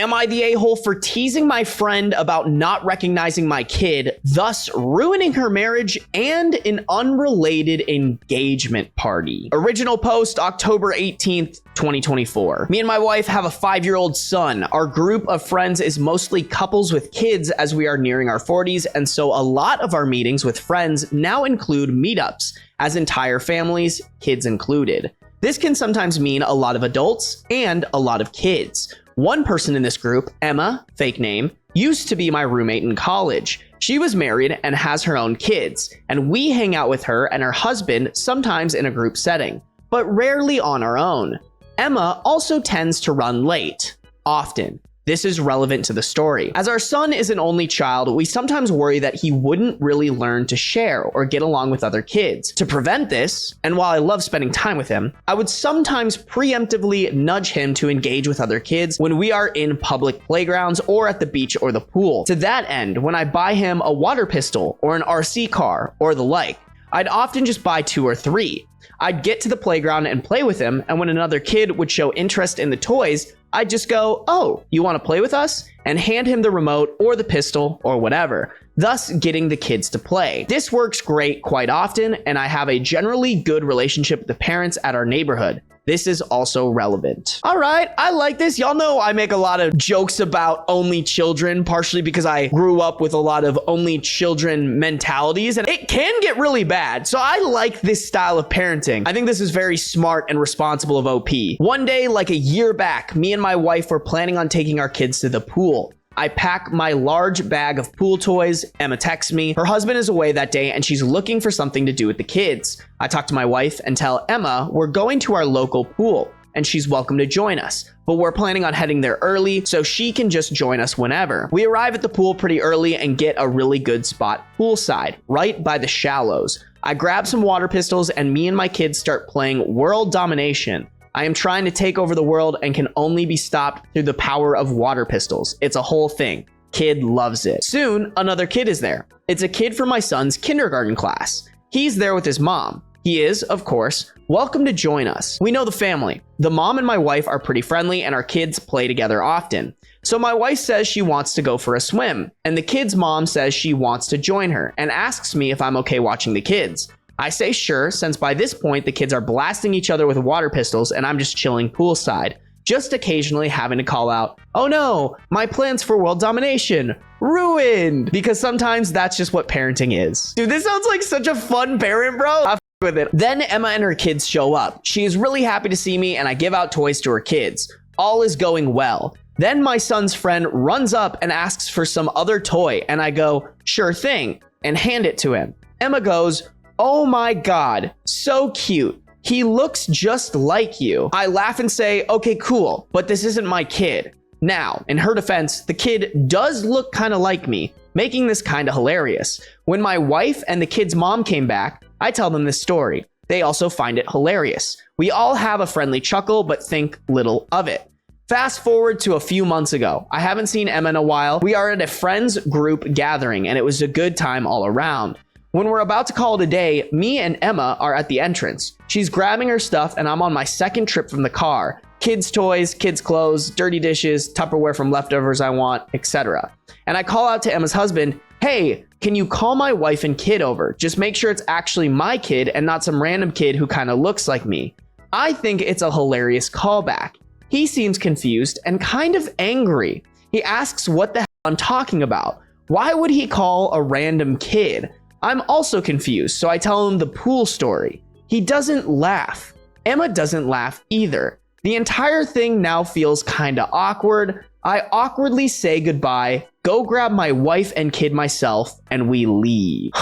Am I the a-hole for teasing my friend about not recognizing my kid, thus ruining her marriage and an unrelated engagement party? Original post, October 18th, 2024. Me and my wife have a 5-year-old son. Our group of friends is mostly couples with kids as we are nearing our 40s, and so a lot of our meetings with friends now include meetups, as entire families, kids included. This can sometimes mean a lot of adults and a lot of kids. One person in this group, Emma, fake name, used to be my roommate in college. She was married and has her own kids, and we hang out with her and her husband sometimes in a group setting, but rarely on our own. Emma also tends to run late, often. This is relevant to the story. As our son is an only child, we sometimes worry that he wouldn't really learn to share or get along with other kids. To prevent this, and while I love spending time with him, I would sometimes preemptively nudge him to engage with other kids when we are in public playgrounds or at the beach or the pool. To that end, when I buy him a water pistol or an RC car or the like, I'd often just buy 2 or 3. I'd get to the playground and play with him, and when another kid would show interest in the toys, I'd just go, "Oh, you want to play with us?" and hand him the remote or the pistol or whatever, thus getting the kids to play. This works great quite often, and I have a generally good relationship with the parents at our neighborhood. This is also relevant. All right, I like this. Y'all know I make a lot of jokes about only children, partially because I grew up with a lot of only children mentalities, and it can get really bad. So I like this style of parenting. I think this is very smart and responsible of OP. One day, like a year back, me and my wife were planning on taking our kids to the pool. I pack my large bag of pool toys. Emma texts me. Her husband is away that day and she's looking for something to do with the kids. I talk to my wife and tell Emma we're going to our local pool and she's welcome to join us, but we're planning on heading there early so she can just join us whenever. We arrive at the pool pretty early and get a really good spot poolside, right by the shallows. I grab some water pistols and me and my kids start playing World Domination. I am trying to take over the world and can only be stopped through the power of water pistols. It's a whole thing. Kid loves it. Soon, another kid is there. It's a kid from my son's kindergarten class. He's there with his mom. He is, of course, welcome to join us. We know the family. The mom and my wife are pretty friendly and our kids play together often. So my wife says she wants to go for a swim, and the kid's mom says she wants to join her and asks me if I'm okay watching the kids. I say sure, since by this point the kids are blasting each other with water pistols and I'm just chilling poolside, just occasionally having to call out, "Oh no, my plans for world domination, ruined," because sometimes that's just what parenting is. Dude, this sounds like such a fun parent, bro. I f with it. Then Emma and her kids show up. She is really happy to see me and I give out toys to her kids. All is going well. Then my son's friend runs up and asks for some other toy and I go, "Sure thing," and hand it to him. Emma goes, "Oh my God, so cute. He looks just like you." I laugh and say, "Okay, cool, but this isn't my kid." Now, in her defense, the kid does look kind of like me, making this kind of hilarious. When my wife and the kid's mom came back, I tell them this story. They also find it hilarious. We all have a friendly chuckle, but think little of it. Fast forward to a few months ago. I haven't seen Emma in a while. We are at a friends group gathering, and it was a good time all around. When we're about to call it a day, me and Emma are at the entrance. She's grabbing her stuff and I'm on my second trip from the car. Kids' toys, kids' clothes, dirty dishes, Tupperware from leftovers I want, etc. And I call out to Emma's husband, "Hey, can you call my wife and kid over? Just make sure it's actually my kid and not some random kid who kind of looks like me." I think it's a hilarious callback. He seems confused and kind of angry. He asks what the hell I'm talking about. Why would he call a random kid? I'm also confused, so I tell him the pool story. He doesn't laugh. Emma doesn't laugh either. The entire thing now feels kinda awkward. I awkwardly say goodbye, go grab my wife and kid myself, and we leave.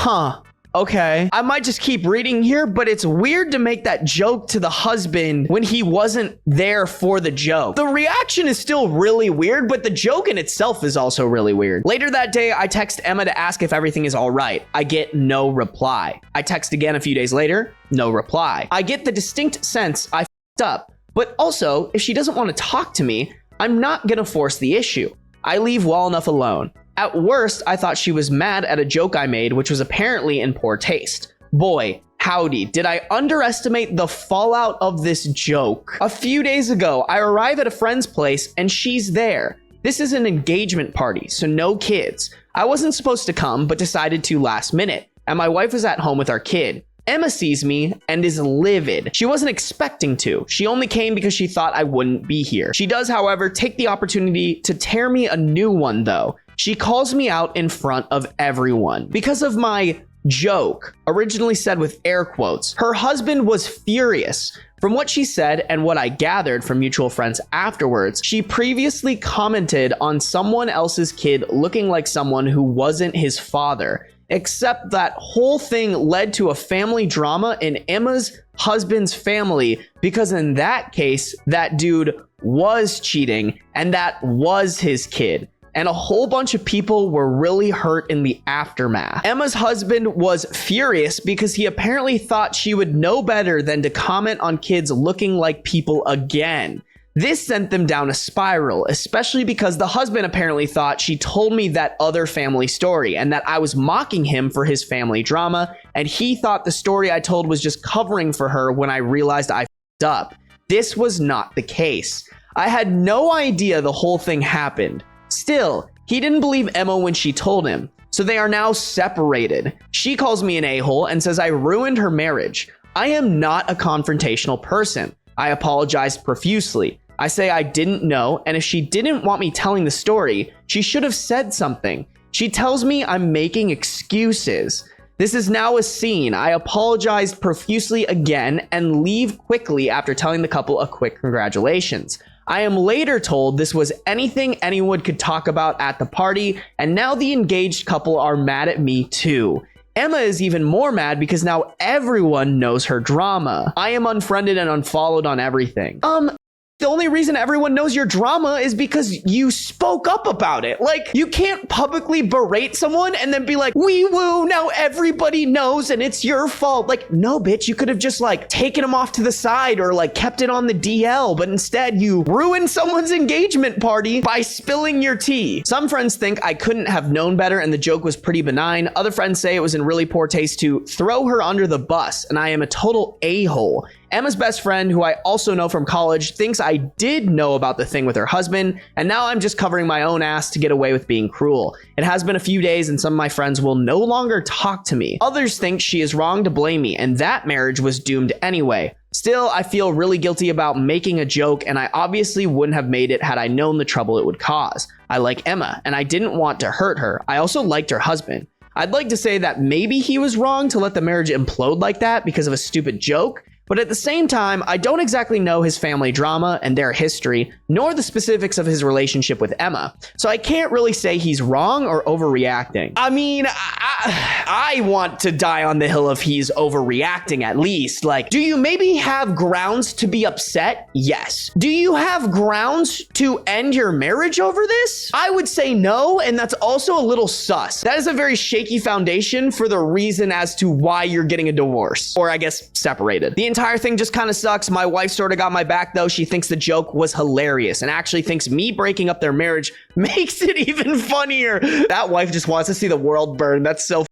Okay. I might just keep reading here, but it's weird to make that joke to the husband when he wasn't there for the joke. The reaction is still really weird, but the joke in itself is also really weird. Later that day, I text Emma to ask if everything is all right. I get no reply. I text again a few days later, no reply. I get the distinct sense I f***ed up, but also, if she doesn't want to talk to me, I'm not gonna force the issue. I leave well enough alone. At worst, I thought she was mad at a joke I made, which was apparently in poor taste. Boy, howdy, did I underestimate the fallout of this joke. A few days ago, I arrive at a friend's place and she's there. This is an engagement party, so no kids. I wasn't supposed to come, but decided to last minute, and my wife was at home with our kid. Emma sees me and is livid. She wasn't expecting to. She only came because she thought I wouldn't be here. She does, however, take the opportunity to tear me a new one, though. She calls me out in front of everyone because of my joke, originally said with air quotes. Her husband was furious. From what she said and what I gathered from mutual friends afterwards, she previously commented on someone else's kid looking like someone who wasn't his father. Except that whole thing led to a family drama in Emma's husband's family, because in that case, that dude was cheating and that was his kid. And a whole bunch of people were really hurt in the aftermath. Emma's husband was furious because he apparently thought she would know better than to comment on kids looking like people again. This sent them down a spiral, especially because the husband apparently thought she told me that other family story and that I was mocking him for his family drama, and he thought the story I told was just covering for her when I realized I f***ed up. This was not the case. I had no idea the whole thing happened. Still, he didn't believe Emma when she told him, so they are now separated. She calls me an a-hole and says I ruined her marriage. I am not a confrontational person. I apologized profusely. I say I didn't know, and if she didn't want me telling the story, she should have said something. She tells me I'm making excuses. This is now a scene. I apologized profusely again and leave quickly after telling the couple a quick congratulations. I am later told this was anything anyone could talk about at the party, and now the engaged couple are mad at me too. Emma is even more mad because now everyone knows her drama. I am unfriended and unfollowed on everything. The only reason everyone knows your drama is because you spoke up about it. Like, you can't publicly berate someone and then be like, wee woo, now everybody knows and it's your fault. Like, no, bitch, you could have just like taken them off to the side or like kept it on the DL, but instead you ruined someone's engagement party by spilling your tea. Some friends think I couldn't have known better and the joke was pretty benign. Other friends say it was in really poor taste to throw her under the bus, and I am a total a-hole. Emma's best friend, who I also know from college, thinks I did know about the thing with her husband, and now I'm just covering my own ass to get away with being cruel. It has been a few days and some of my friends will no longer talk to me. Others think she is wrong to blame me, and that marriage was doomed anyway. Still, I feel really guilty about making a joke, and I obviously wouldn't have made it had I known the trouble it would cause. I like Emma, and I didn't want to hurt her. I also liked her husband. I'd like to say that maybe he was wrong to let the marriage implode like that because of a stupid joke, but at the same time, I don't exactly know his family drama and their history, nor the specifics of his relationship with Emma, so I can't really say he's wrong or overreacting. I mean, I want to die on the hill if he's overreacting at least. Like, do you maybe have grounds to be upset? Yes. Do you have grounds to end your marriage over this? I would say no, and that's also a little sus. That is a very shaky foundation for the reason as to why you're getting a divorce, or I guess separated. The entire thing just kind of sucks. My wife sort of got my back though. She thinks the joke was hilarious and actually thinks me breaking up their marriage makes it even funnier. That wife just wants to see the world burn. That's so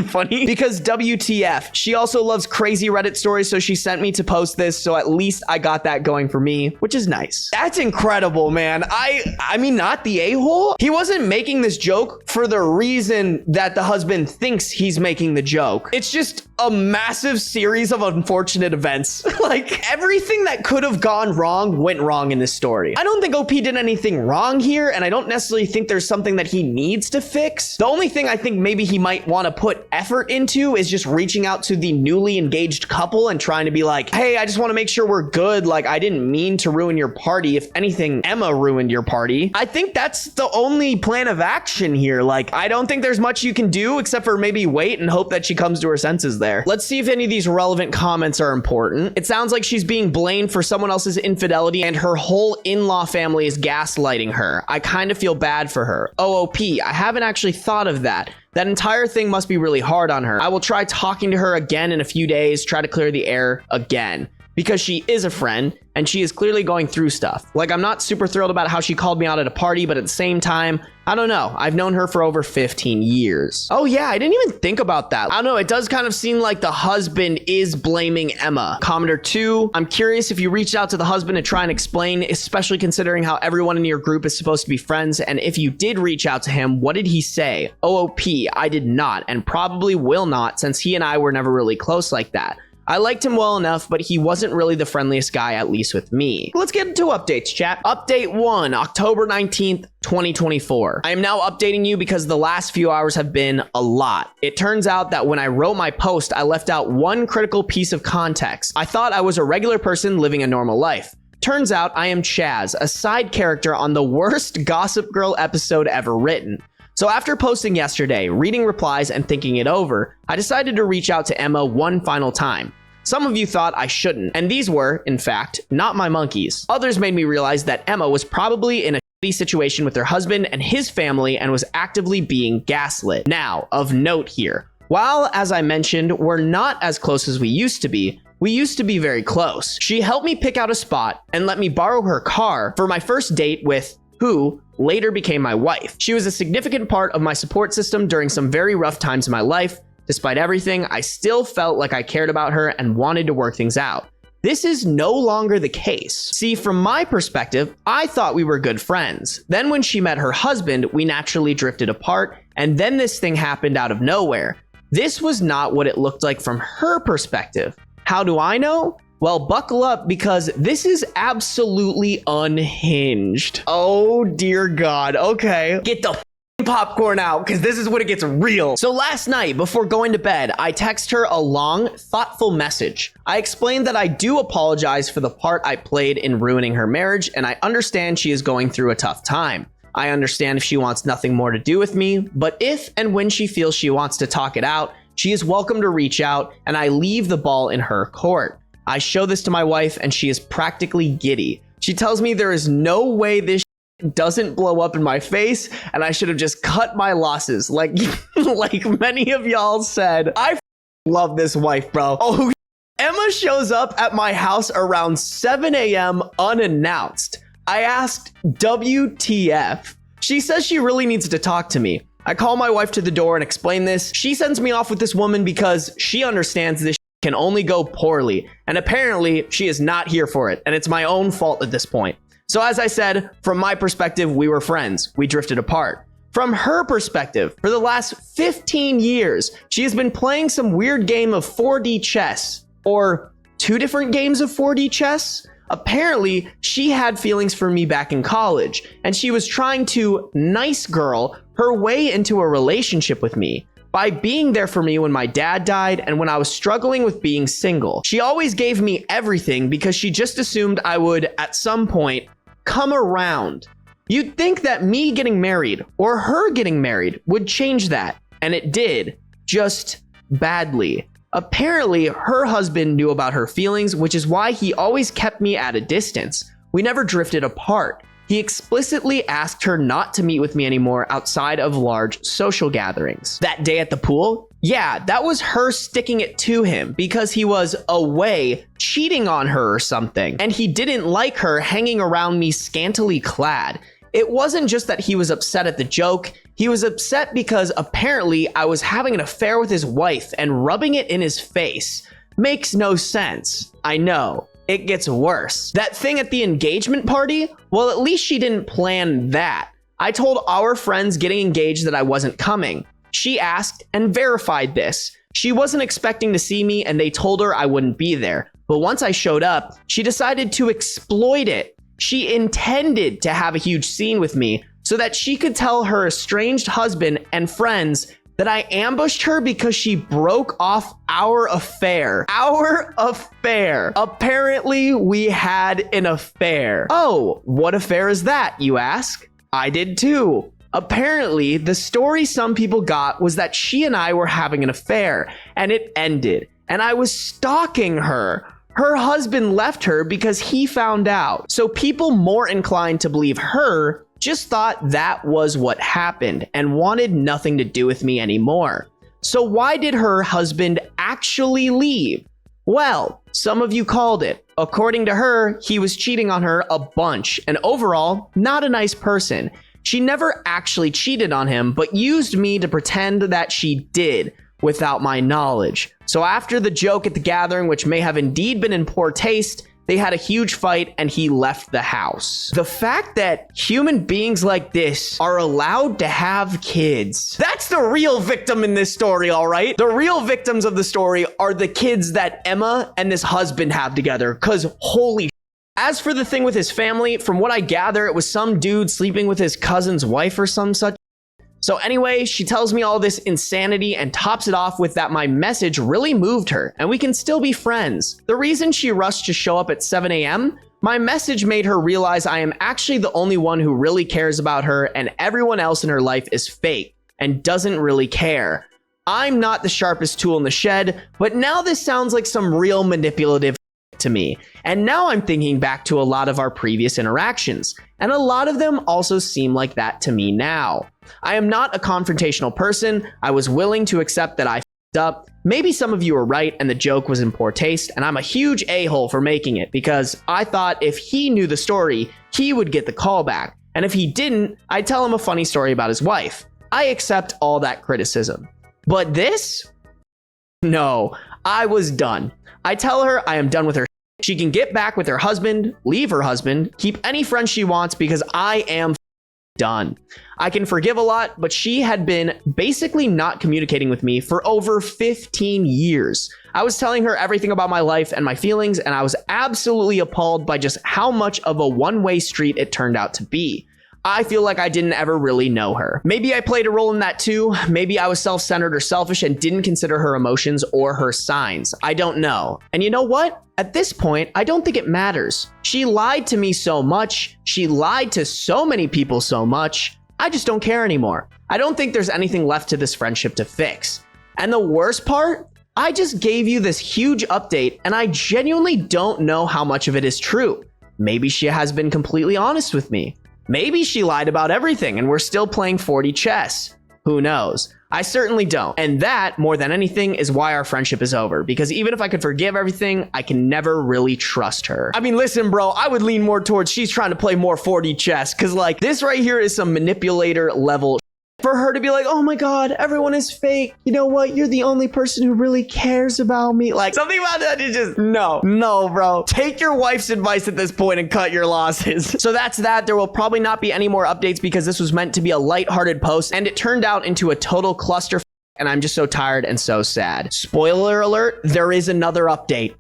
funny. Because WTF. She also loves crazy Reddit stories, so she sent me to post this, so at least I got that going for me, which is nice. That's incredible, man. I mean, not the a-hole. He wasn't making this joke for the reason that the husband thinks he's making the joke. It's just a massive series of unfortunate events. Like, everything that could have gone wrong went wrong in this story. I don't think OP did anything wrong here, and I don't necessarily think there's something that he needs to fix. The only thing I think maybe he might want to put effort into is just reaching out to the newly engaged couple and trying to be like, hey, I just want to make sure we're good. Like, I didn't mean to ruin your party. If anything, Emma ruined your party. I think that's the only plan of action here. Like, I don't think there's much you can do except for maybe wait and hope that she comes to her senses there. Let's see if any of these relevant comments are important. It sounds like she's being blamed for someone else's infidelity and her whole in-law family is gaslighting her. I kind of feel bad for her. OOP, I haven't actually thought of that. That entire thing must be really hard on her. I will try talking to her again in a few days, try to clear the air again. because she is a friend and she is clearly going through stuff. Like, I'm not super thrilled about how she called me out at a party, but at the same time, I don't know. I've known her for over 15 years. Oh yeah, I didn't even think about that. I don't know, it does kind of seem like the husband is blaming Emma. Commenter 2, I'm curious if you reached out to the husband to try and explain, especially considering how everyone in your group is supposed to be friends, and if you did reach out to him, what did he say? OOP, I did not, and probably will not, since he and I were never really close like that. I liked him well enough, but he wasn't really the friendliest guy, at least with me. Let's get into updates, chat. Update 1, October 19th, 2024. I am now updating you because the last few hours have been a lot. It turns out that when I wrote my post, I left out one critical piece of context. I thought I was a regular person living a normal life. Turns out I am Chaz, a side character on the worst Gossip Girl episode ever written. So after posting yesterday, reading replies, and thinking it over, I decided to reach out to Emma one final time. Some of you thought I shouldn't, and these were, in fact, not my monkeys. Others made me realize that Emma was probably in a shitty situation with her husband and his family and was actively being gaslit. Now, of note here, while, as I mentioned, we're not as close as we used to be very close. She helped me pick out a spot and let me borrow her car for my first date with who later became my wife. She was a significant part of my support system during some very rough times in my life. Despite everything, I still felt like I cared about her and wanted to work things out. This is no longer the case. See, from my perspective, I thought we were good friends. Then when she met her husband, we naturally drifted apart, and then this thing happened out of nowhere. This was not what it looked like from her perspective. How do I know? Well, buckle up, because this is absolutely unhinged. Oh dear God. Okay. Get the popcorn out, because this is when it gets real. So last night, before going to bed, I text her a long, thoughtful message. I explained that I do apologize for the part I played in ruining her marriage, and I understand she is going through a tough time. I understand if she wants nothing more to do with me, but if and when she feels she wants to talk it out, she is welcome to reach out, and I leave the ball in her court. I show this to my wife, and she is practically giddy. She tells me there is no way this doesn't blow up in my face, and I should have just cut my losses. Like many of y'all said. I love this wife, bro. Oh, Emma shows up at my house around 7 a.m. unannounced. I asked, WTF? She says she really needs to talk to me. I call my wife to the door and explain this. She sends me off with this woman because she understands this can only go poorly, and apparently she is not here for it, and it's my own fault at this point. So as I said, from my perspective, we were friends. We drifted apart. From her perspective, for the last 15 years, she has been playing some weird game of 4D chess, or 2 different games of 4D chess. Apparently, she had feelings for me back in college, and she was trying to nice girl her way into a relationship with me by being there for me when my dad died and when I was struggling with being single. She always gave me everything because she just assumed I would, at some point, come around. You'd think that me getting married or her getting married would change that, and it did, just badly. Apparently, her husband knew about her feelings, which is why he always kept me at a distance. We never drifted apart. He explicitly asked her not to meet with me anymore outside of large social gatherings. That day at the pool? Yeah, that was her sticking it to him because he was away cheating on her or something, and he didn't like her hanging around me scantily clad. It wasn't just that he was upset at the joke, he was upset because apparently I was having an affair with his wife and rubbing it in his face. Makes no sense. I know. It gets worse. That thing at the engagement party? Well, at least she didn't plan that. I told our friends getting engaged that I wasn't coming. She asked and verified this. She wasn't expecting to see me and they told her I wouldn't be there. But once I showed up, she decided to exploit it. She intended to have a huge scene with me so that she could tell her estranged husband and friends that I ambushed her because she broke off our affair. Our affair. Apparently, we had an affair. Oh, what affair is that, you ask? I did too. Apparently, the story some people got was that she and I were having an affair, and it ended, and I was stalking her. Her husband left her because he found out. So people more inclined to believe her just thought that was what happened and wanted nothing to do with me anymore. So why did her husband actually leave? Well, some of you called it. According to her, he was cheating on her a bunch, and overall, not a nice person. She never actually cheated on him, but used me to pretend that she did, without my knowledge. So after the joke at the gathering, which may have indeed been in poor taste, they had a huge fight and he left the house. The fact that human beings like this are allowed to have kids, that's the real victim in this story, all right? The real victims of the story are the kids that Emma and this husband have together, because holy. As for the thing with his family, from what I gather, it was some dude sleeping with his cousin's wife or some such. So anyway, she tells me all this insanity and tops it off with that my message really moved her and we can still be friends. The reason she rushed to show up at 7 a.m., my message made her realize I am actually the only one who really cares about her and everyone else in her life is fake and doesn't really care. I'm not the sharpest tool in the shed, but now this sounds like some real manipulative to me. And now I'm thinking back to a lot of our previous interactions, and a lot of them also seem like that to me now. I am not a confrontational person. I was willing to accept that I f***ed up. Maybe some of you are right and the joke was in poor taste, and I'm a huge a-hole for making it because I thought if he knew the story, he would get the call back. And if he didn't, I'd tell him a funny story about his wife. I accept all that criticism. But this? No, I was done. I tell her I am done with her. She can get back with her husband, leave her husband, keep any friends she wants because I am done. I can forgive a lot, but she had been basically not communicating with me for over 15 years. I was telling her everything about my life and my feelings, and I was absolutely appalled by just how much of a one-way street it turned out to be. I feel like I didn't ever really know her. Maybe I played a role in that too. Maybe I was self-centered or selfish and didn't consider her emotions or her signs. I don't know. And you know what? At this point, I don't think it matters. She lied to me so much. She lied to so many people so much. I just don't care anymore. I don't think there's anything left to this friendship to fix. And the worst part? I just gave you this huge update and I genuinely don't know how much of it is true. Maybe she has been completely honest with me. Maybe she lied about everything and we're still playing 40 chess. Who knows? I certainly don't. And that, more than anything, is why our friendship is over. Because even if I could forgive everything, I can never really trust her. I mean, listen, bro, I would lean more towards she's trying to play more 40 chess. Because, like, this right here is some manipulator level. For her to be like, oh my God, everyone is fake. You know what? You're the only person who really cares about me. Like, something about that is just, no, bro. Take your wife's advice at this point and cut your losses. So that's that. There will probably not be any more updates because this was meant to be a lighthearted post and it turned out into a total cluster. And I'm just so tired and so sad. Spoiler alert, there is another update.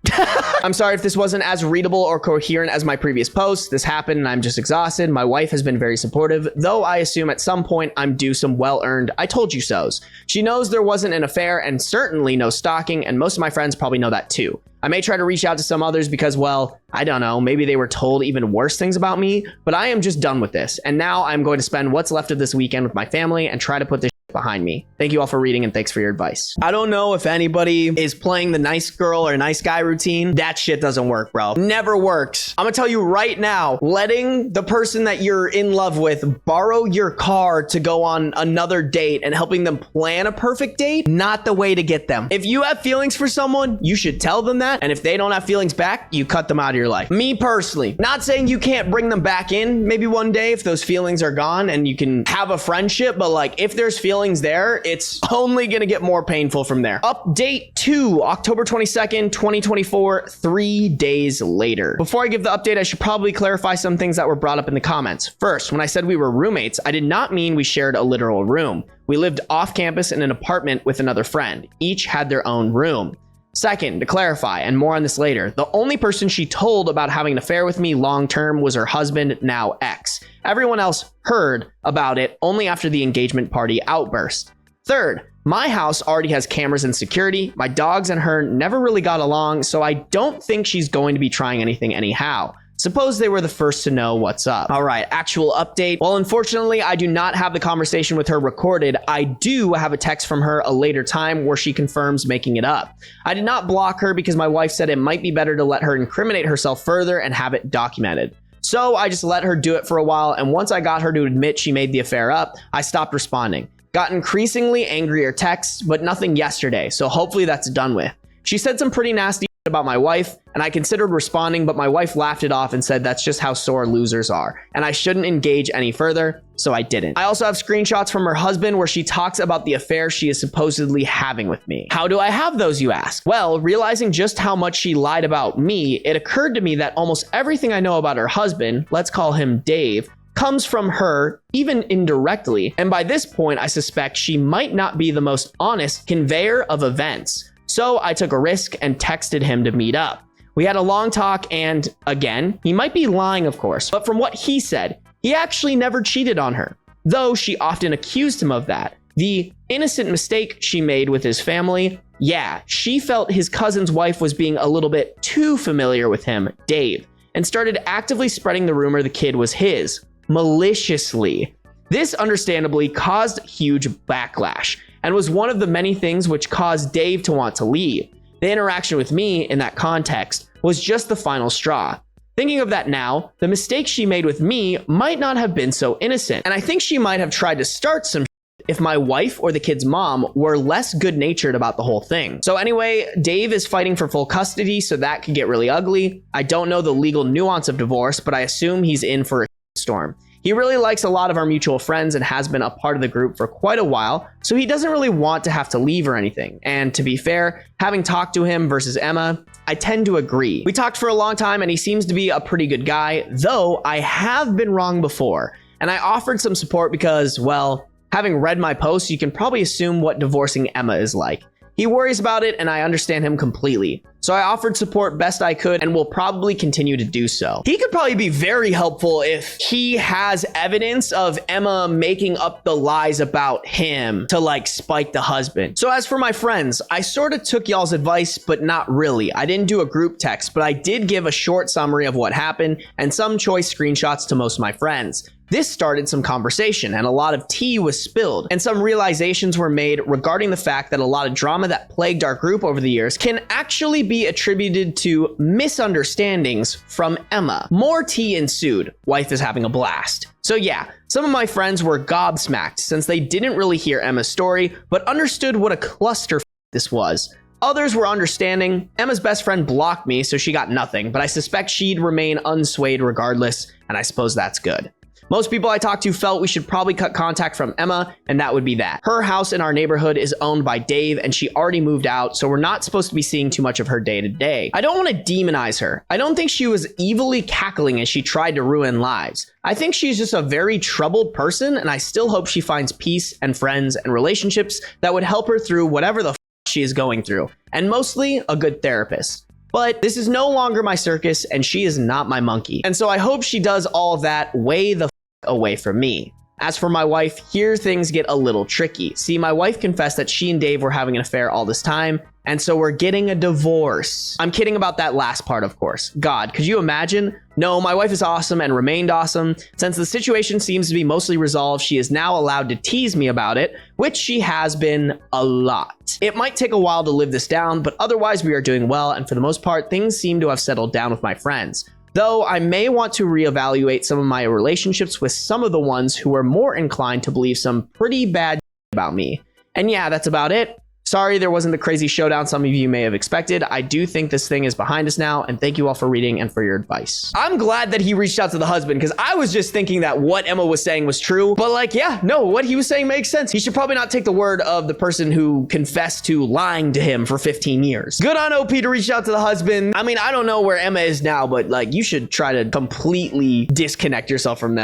I'm sorry if this wasn't as readable or coherent as my previous posts. This happened and I'm just exhausted. My wife has been very supportive, though I assume at some point I'm due some well-earned I told you so's. She knows there wasn't an affair and certainly no stalking, and most of my friends probably know that too. I may try to reach out to some others because, well, I don't know, maybe they were told even worse things about me, but I am just done with this. And now I'm going to spend what's left of this weekend with my family and try to put this behind me. Thank you all for reading and thanks for your advice. I don't know if anybody is playing the nice girl or nice guy routine. That shit doesn't work, bro. Never works. I'm gonna tell you right now, letting the person that you're in love with borrow your car to go on another date and helping them plan a perfect date, not the way to get them. If you have feelings for someone, you should tell them that. And if they don't have feelings back, you cut them out of your life. Me personally, not saying you can't bring them back in maybe one day if those feelings are gone and you can have a friendship, but like if there's feelings there, it's only gonna get more painful from there. Update 2, October 22nd, 2024, 3 days later. Before I give the update, I should probably clarify some things that were brought up in the comments. First, when I said we were roommates, I did not mean we shared a literal room. We lived off campus in an apartment with another friend. Each had their own room. Second, to clarify, and more on this later, the only person she told about having an affair with me long-term was her husband, now ex. Everyone else heard about it only after the engagement party outburst. Third, my house already has cameras and security. My dogs and her never really got along, so I don't think she's going to be trying anything anyhow. Suppose they were the first to know what's up. All right, actual update. Well, unfortunately, I do not have the conversation with her recorded. I do have a text from her a later time where she confirms making it up. I did not block her because my wife said it might be better to let her incriminate herself further and have it documented. So I just let her do it for a while, and once I got her to admit she made the affair up, I stopped responding. Got increasingly angrier texts, but nothing yesterday, so hopefully that's done with. She said some pretty nasty about my wife, and I considered responding, but my wife laughed it off and said that's just how sore losers are, and I shouldn't engage any further, so I didn't. I also have screenshots from her husband where she talks about the affair she is supposedly having with me. How do I have those, you ask? Well, realizing just how much she lied about me, it occurred to me that almost everything I know about her husband, let's call him Dave, comes from her, even indirectly, and by this point, I suspect she might not be the most honest conveyor of events. So I took a risk and texted him to meet up. We had a long talk and, again, he might be lying, of course, but from what he said, he actually never cheated on her, though she often accused him of that. The innocent mistake she made with his family, yeah, she felt his cousin's wife was being a little bit too familiar with him, Dave, and started actively spreading the rumor the kid was his, maliciously. This understandably caused huge backlash, and was one of the many things which caused Dave to want to leave. The interaction with me in that context was just the final straw. Thinking of that now, the mistake she made with me might not have been so innocent, and I think she might have tried to start some if my wife or the kid's mom were less good-natured about the whole thing. So anyway, Dave is fighting for full custody, so that could get really ugly. I don't know the legal nuance of divorce, but I assume he's in for a storm. He really likes a lot of our mutual friends and has been a part of the group for quite a while, so he doesn't really want to have to leave or anything. And to be fair, having talked to him versus Emma, I tend to agree. We talked for a long time and he seems to be a pretty good guy, though I have been wrong before. And I offered some support because, well, having read my posts, you can probably assume what divorcing Emma is like. He worries about it and I understand him completely. So I offered support best I could and will probably continue to do so. He could probably be very helpful if he has evidence of Emma making up the lies about him to like spike the husband. So as for my friends, I sort of took y'all's advice, but not really. I didn't do a group text, but I did give a short summary of what happened and some choice screenshots to most of my friends. This started some conversation and a lot of tea was spilled and some realizations were made regarding the fact that a lot of drama that plagued our group over the years can actually be attributed to misunderstandings from Emma. More tea ensued. Wife is having a blast. So yeah, some of my friends were gobsmacked since they didn't really hear Emma's story, but understood what a cluster this was. Others were understanding. Emma's best friend blocked me, so she got nothing, but I suspect she'd remain unswayed regardless, and I suppose that's good. Most people I talked to felt we should probably cut contact from Emma, and that would be that. Her house in our neighborhood is owned by Dave, and she already moved out, so we're not supposed to be seeing too much of her day to day. I don't want to demonize her. I don't think she was evilly cackling as she tried to ruin lives. I think she's just a very troubled person, and I still hope she finds peace and friends and relationships that would help her through whatever the she is going through, and mostly a good therapist. But this is no longer my circus, and she is not my monkey. And so I hope she does all of that way the away from me. As for my wife, here things get a little tricky. See, my wife confessed that she and Dave were having an affair all this time, and so we're getting a divorce. I'm kidding about that last part, of course. God, could you imagine? No, my wife is awesome and remained awesome. Since the situation seems to be mostly resolved, she is now allowed to tease me about it, which she has been a lot. It might take a while to live this down, but otherwise we are doing well, and for the most part, things seem to have settled down with my friends. Though I may want to reevaluate some of my relationships with some of the ones who are more inclined to believe some pretty bad about me. And yeah, that's about it. Sorry there wasn't the crazy showdown some of you may have expected. I do think this thing is behind us now, and thank you all for reading and for your advice. I'm glad that he reached out to the husband, because I was just thinking that what Emma was saying was true, but like, yeah, no, what he was saying makes sense. He should probably not take the word of the person who confessed to lying to him for 15 years. Good on OP to reach out to the husband. I mean, I don't know where Emma is now, but like, you should try to completely disconnect yourself from them.